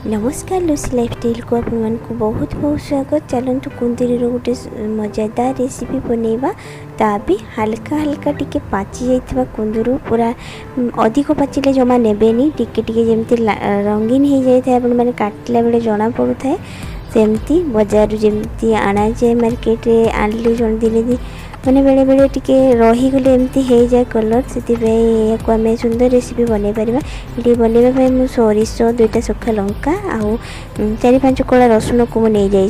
नमस्कार Lucy lifestyle को आपको बहुत बहुत स्वागत। चलतु कुंदरी गोटे मजादार रेसिपी बनैबा ता भी हल्का हल्का टिके पाची जाइथिबा कुंदरू पूरा अधिक पाचिले जमा नेबेनी टिके टिके जेमती रंगीन हो जाए आपण माने काटला बेले जना पड़ू थाए सेमती बाजार जेमती आना जाए मार्केट रे आनली जन दिन मैंने बेले बेले टिके रहीगले एमती हो जाए कलर से आम सुंदर रेसिपी बनई पार। ये बनवाई मुझे सोरिष 2टा सुखा लंका आउ 4-5 कला रसुण को मुझे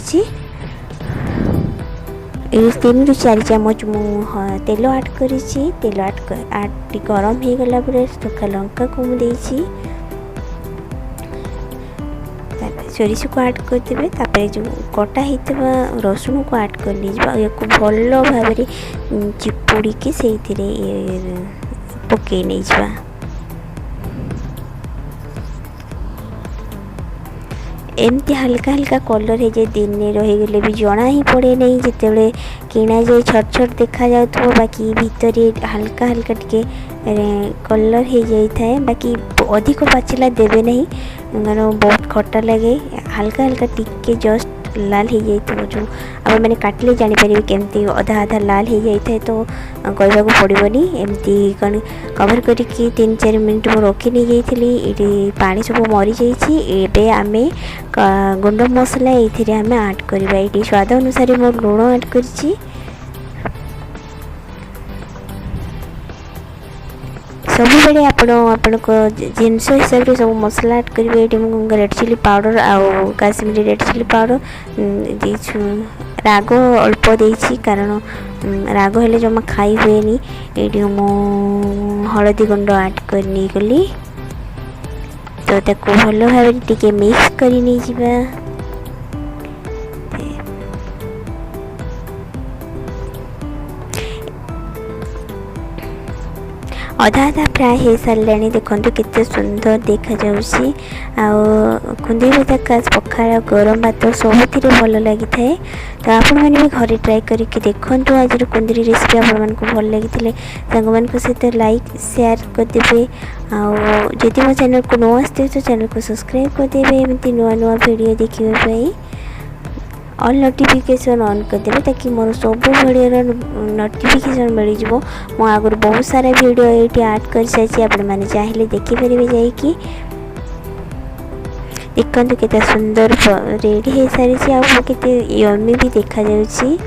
3 ରୁ 4 चामच मु तेल आड करी तेल आड गरम हो गला सुखा लंका को मुझे सोरिष को आड करदे तापर जो कटा होता रसुण को आड कर लीजिए भल भाव चिपुड़ी के से पकई नहीं जा। एमती हल्का हल्का कलर हो जाए दिन में रहीगले भी जना ही पड़े नहीं जिते किना जाए छट छट देखा जाऊ बाकी भितर हल्का हल्का टिके कलर हो जाए बाकी अधिक पाचिला देवे नहीं बहुत खट्टा लगे हल्का हल्का टिके जस्ट लाल हो जाए जो अब मैंने काटिले जानीपर केमती अधा अधा लाल हो जाए तो कहवा पड़ोनी एमती कौन कवर करके 3-4 मिनट मुझे रखी नहीं जाइली ये पानी सब मरी जाइए। आम गुंड मसला ये आम आड करवा ये स्वाद अनुसार मोर लुण आड कर सब बेले आपण जिनस हिसाब से सब मसला आड करेंगे। ये रेड चिली पाउडर आउ काश्मीरी रेड चिली पाउडर राग अल्प देछि कारण राग हेले जमा खाई हुएनी ये मु हलदी गुंड आड करनी गली तो ताको भल भाव टिके मिक्स करी नहीं जिबा। अधा अधा प्राय हो सारे देखो केते सुंदर देखा जाउसी कुंदरी भजा पखाड़ गरम भात सब भल लगी थाए। तो आपण मैंने भी घरे ट्राए करके देखु आज कुंदरी रेसिपी आपण को भल लगी सांग मान सहित लाइक शेयर करदे आदि मो चैनल को न आसते तो चैनल को सब्सक्राइब करदे एमती नुआ नुआ वीडियो देखापी ऑल नोटिफिकेशन ऑन करदे ताकि मोर सब वीडियो नोटिफिकेशन मिल जाए। मो आगर बहुत सारा वीडियो ये आड कर सारी आपण मैंने चाहिए देखिपारे जाकि देखते केते सुंदर रेडी हो सारी आते यमी भी देखा जाउछि।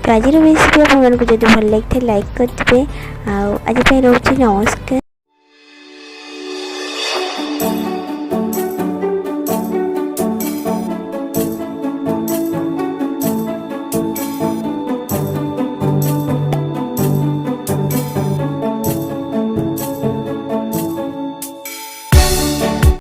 तो आज रेसिपी आपको जब भल लगी लाइक करदे आज रोचे नमस्कार।